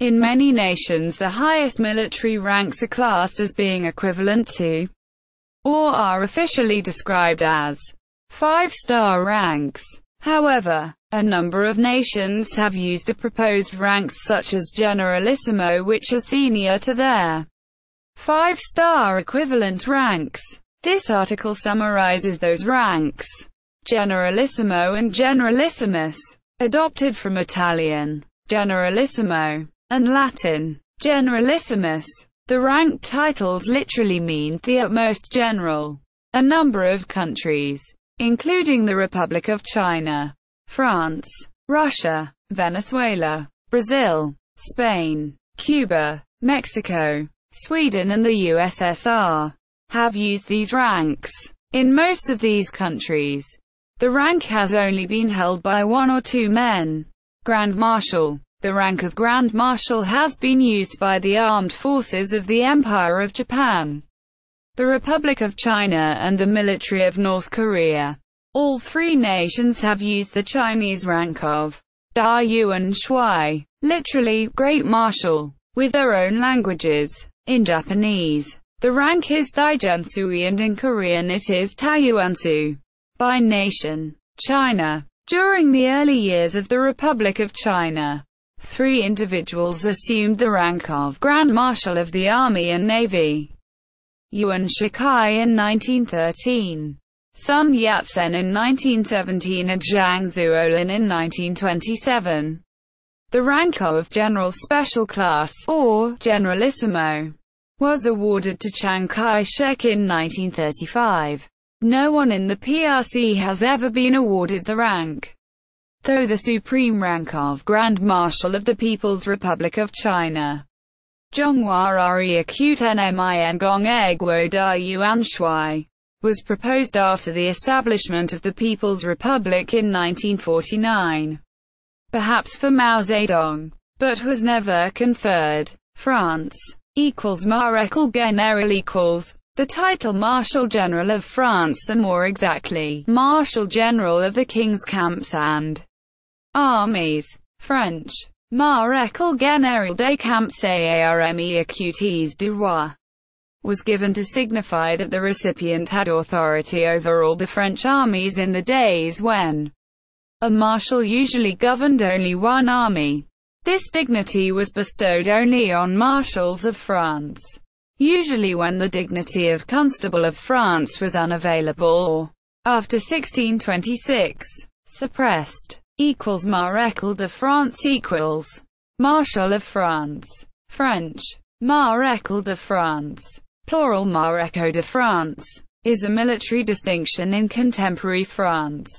In many nations, the highest military ranks are classed as being equivalent to, or are officially described as, 5-star ranks. However, a number of nations have used a proposed ranks such as generalissimo, which are senior to their 5-star equivalent ranks. This article summarizes those ranks. Generalissimo and generalissimus, adopted from Italian generalissimo and Latin generalissimus. The rank titles literally mean the utmost general. A number of countries, including the Republic of China, France, Russia, Venezuela, Brazil, Spain, Cuba, Mexico, Sweden and the USSR, have used these ranks. In most of these countries, the rank has only been held by one or two men. Grand Marshal. The rank of Grand Marshal has been used by the armed forces of the Empire of Japan, the Republic of China and the military of North Korea. All three nations have used the Chinese rank of Da Yuan Shui, literally, Great Marshal, with their own languages. In Japanese, the rank is Daijansui and in Korean it is Taiyuansu. By nation, China. During the early years of the Republic of China, 3 individuals assumed the rank of Grand Marshal of the Army and Navy. Yuan Shikai in 1913, Sun Yat-sen in 1917 and Zhang Zuolin in 1927. The rank of General Special Class, or Generalissimo, was awarded to Chiang Kai-shek in 1935. No one in the PRC has ever been awarded the rank, though the supreme rank of Grand Marshal of the People's Republic of China, Zhonghua Rari Acute Nmin Gong Egwo Da Yuan Shui, was proposed after the establishment of the People's Republic in 1949. Perhaps for Mao Zedong, but was never conferred. France equals Maréchal Général equals the title Marshal General of France, or more exactly, Marshal General of the King's Camps and Armies. French Maréchal Général des Camps et Armées Acutes du Roi was given to signify that the recipient had authority over all the French armies in the days when a marshal usually governed only one army. This dignity was bestowed only on marshals of France, usually when the dignity of Constable of France was unavailable or, after 1626, suppressed. Equals Maréchal de France equals Marshal of France. French Maréchal de France, plural Maréchaux de France, is a military distinction in contemporary France.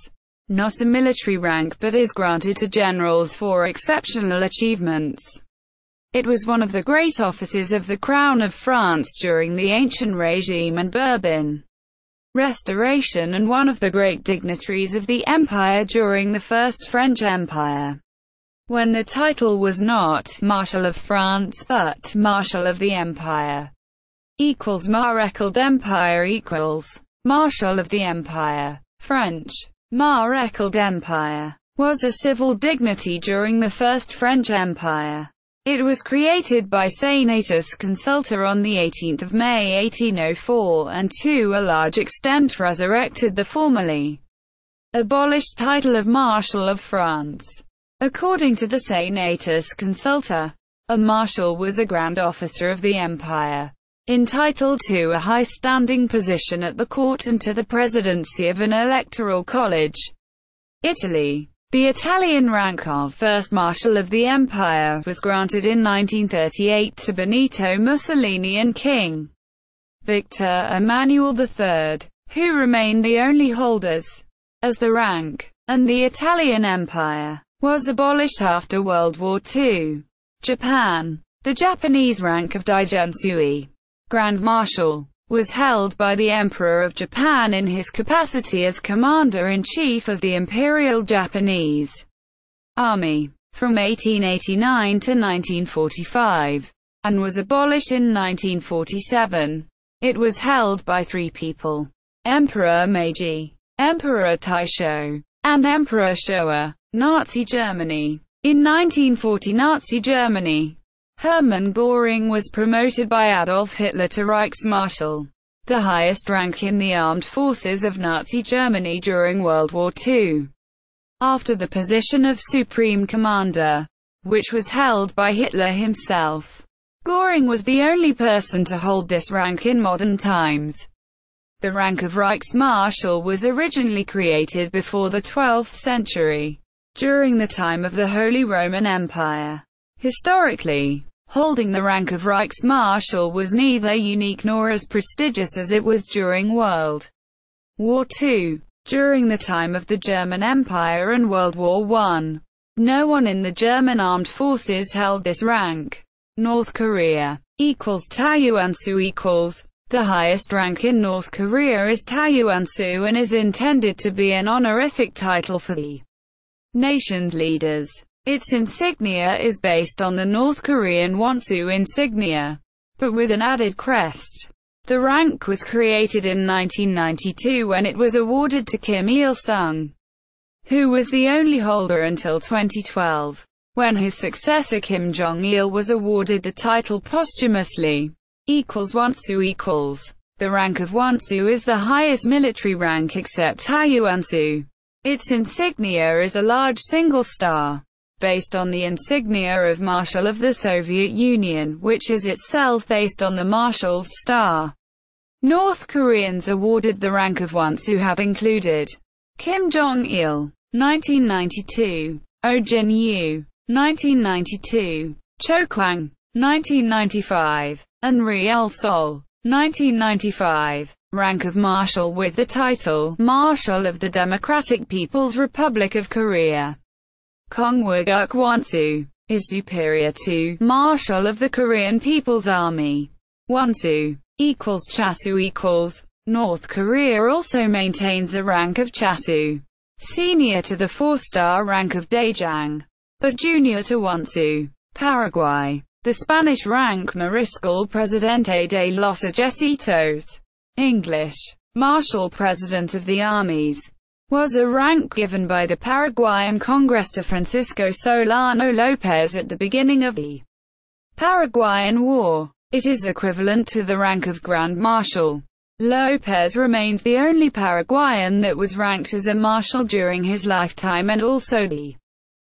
Not a military rank but is granted to generals for exceptional achievements. It was one of the great offices of the Crown of France during the ancient regime and Bourbon Restoration and one of the great dignitaries of the Empire during the First French Empire, when the title was not Marshal of France but Marshal of the Empire. Equals Maréchal d'Empire equals Marshal of the Empire. French Maréchal d'Empire was a civil dignity during the First French Empire. It was created by Senatus Consulta on 18 May 1804 and to a large extent resurrected the formerly abolished title of Marshal of France. According to the Senatus Consulta, a marshal was a grand officer of the empire, entitled to a high-standing position at the court and to the presidency of an electoral college. Italy. The Italian rank of First Marshal of the Empire was granted in 1938 to Benito Mussolini and King Victor Emmanuel III, who remained the only holders, as the rank, and the Italian Empire was abolished after World War II. Japan. The Japanese rank of Daijansui, Grand Marshal, was held by the Emperor of Japan in his capacity as Commander-in-Chief of the Imperial Japanese Army, from 1889 to 1945, and was abolished in 1947. It was held by 3 people: Emperor Meiji, Emperor Taisho, and Emperor Showa. Nazi Germany. In 1940 Nazi Germany Hermann Göring was promoted by Adolf Hitler to Reichsmarschall, the highest rank in the armed forces of Nazi Germany during World War II, after the position of Supreme Commander, which was held by Hitler himself. Göring was the only person to hold this rank in modern times. The rank of Reichsmarschall was originally created before the 12th century, during the time of the Holy Roman Empire. Historically, holding the rank of Reichsmarschall was neither unique nor as prestigious as it was during World War II. During the time of the German Empire and World War I, no one in the German armed forces held this rank. North Korea equals Taiyuansu equals. The highest rank in North Korea is Taiyuansu and is intended to be an honorific title for the nation's leaders. Its insignia is based on the North Korean Wonsu insignia, but with an added crest. The rank was created in 1992 when it was awarded to Kim Il-sung, who was the only holder until 2012, when his successor Kim Jong-il was awarded the title posthumously. Wonsu equals. The rank of Wonsu is the highest military rank except Taiyuansu. Its insignia is a large single star, based on the insignia of Marshal of the Soviet Union, which is itself based on the Marshall's star. North Koreans awarded the rank of Wonsu have included Kim Jong-il, 1992, Oh Jin-yu, 1992, Cho Kwang, 1995, and Ri El-sol, 1995. Rank of Marshal with the title, Marshal of the Democratic People's Republic of Korea. Kongwaguk Wonsu, is superior to Marshal of the Korean People's Army. Wonsu equals Chasu equals. North Korea also maintains a rank of Chasu, senior to the 4-star rank of Daejang, but junior to Wonsu. Paraguay. The Spanish rank Mariscal Presidente de los Ejércitos, English, Marshal President of the Armies, was a rank given by the Paraguayan Congress to Francisco Solano López at the beginning of the Paraguayan War. It is equivalent to the rank of Grand Marshal. López remains the only Paraguayan that was ranked as a marshal during his lifetime and also the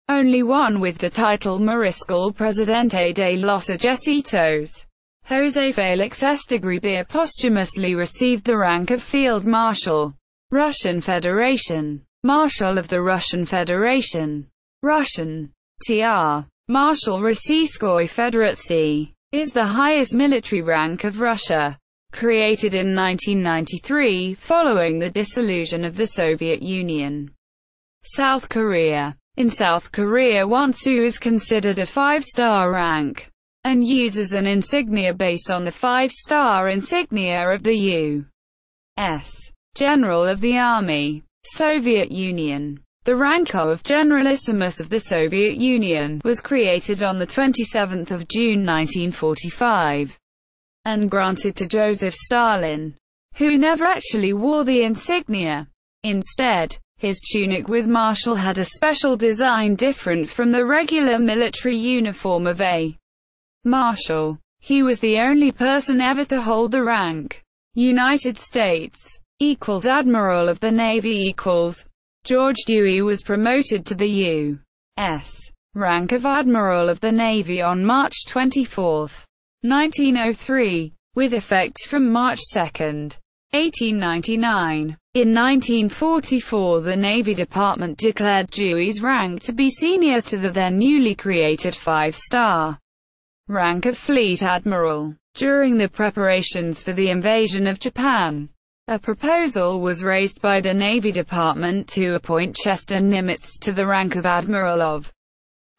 only one with the title Mariscal Presidente de los Ejércitos. José Félix Esteguibar posthumously received the rank of Field Marshal. Russian Federation. Marshal of the Russian Federation. Russian. Tr. Marshal Rossiyskoy Federacy, is the highest military rank of Russia. Created in 1993, following the dissolution of the Soviet Union. South Korea. In South Korea, Wonsu is considered a 5-star rank, and uses an insignia based on the 5-star insignia of the U.S. General of the Army, Soviet Union. The rank of Generalissimus of the Soviet Union was created on the 27th of June 1945, and granted to Joseph Stalin, who never actually wore the insignia. Instead, his tunic with marshal had a special design different from the regular military uniform of a marshal. He was the only person ever to hold the rank. United States equals Admiral of the Navy equals. George Dewey was promoted to the U.S. rank of Admiral of the Navy on March 24, 1903, with effect from March 2, 1899. In 1944, the Navy Department declared Dewey's rank to be senior to the then newly created 5-star rank of Fleet Admiral. During the preparations for the invasion of Japan, a proposal was raised by the Navy Department to appoint Chester Nimitz to the rank of Admiral of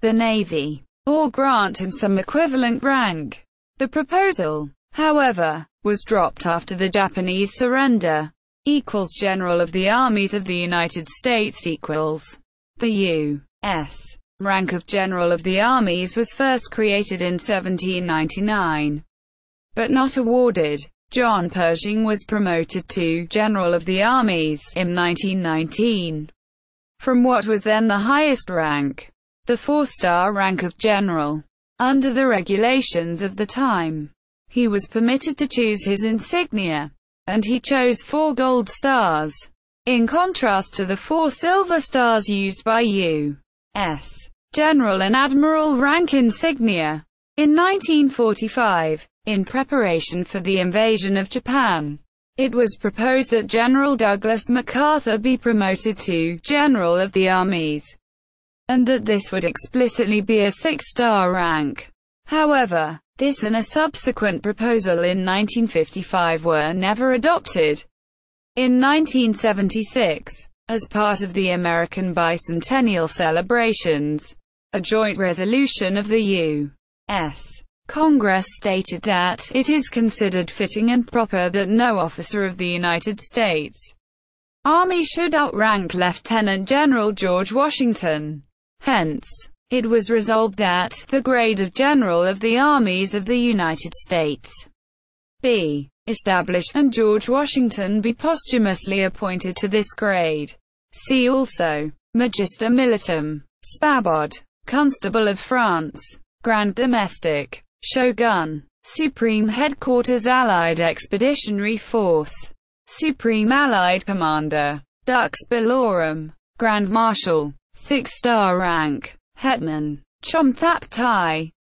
the Navy, or grant him some equivalent rank. The proposal, however, was dropped after the Japanese surrender. Equals General of the Armies of the United States equals. The U.S. rank of General of the Armies was first created in 1799, but not awarded. John Pershing was promoted to General of the Armies in 1919, from what was then the highest rank, the 4-star rank of General. Under the regulations of the time, he was permitted to choose his insignia, and he chose 4 gold stars, in contrast to the 4 silver stars used by U.S. General and Admiral rank insignia. In 1945, in preparation for the invasion of Japan, it was proposed that General Douglas MacArthur be promoted to General of the Armies, and that this would explicitly be a 6-star rank. However, this and a subsequent proposal in 1955 were never adopted. In 1976, as part of the American bicentennial celebrations, a joint resolution of the U.S. Congress stated that it is considered fitting and proper that no officer of the United States Army should outrank Lieutenant General George Washington. Hence, it was resolved that the grade of General of the Armies of the United States be established, and George Washington be posthumously appointed to this grade. See also Magister Militum, Spabod, Constable of France, Grand Domestic, Shogun, Supreme Headquarters Allied Expeditionary Force, Supreme Allied Commander, Dux Bellorum, Grand Marshal, 6-star rank, Hetman, Chomthap Tai.